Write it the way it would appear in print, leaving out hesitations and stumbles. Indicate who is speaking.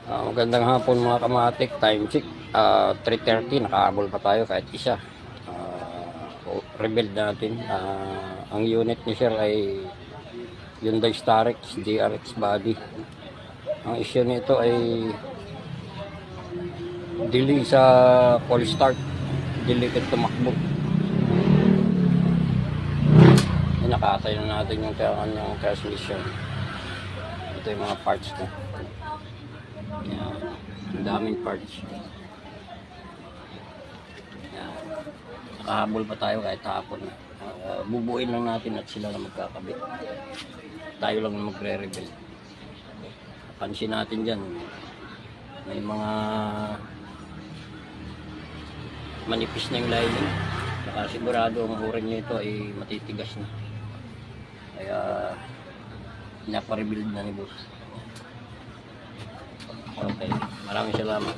Speaker 1: Magandang hapon mga kamatik, time check 3:30, nakahabol pa tayo kahit isa. Rebuild natin. Ang unit ni sir ay Hyundai Starex DRX body. Ang issue nito ay delay sa call start, delay ka tumakbo. Nakatay na natin yung kanyang transmission. Ito yung mga parts ko. Yan. Ang daming parts. Yan. Nakahabol pa tayo kahit hapon. Bubuin lang natin at sila na magkakabit. Tayo lang na magre-rebuild. Pansin natin dyan, may mga manipis na yung lining. Saka sigurado ang uran nyo ito ay matitigas na. Kaya pinaparebuild na ni boss. Okay, maraming salamat.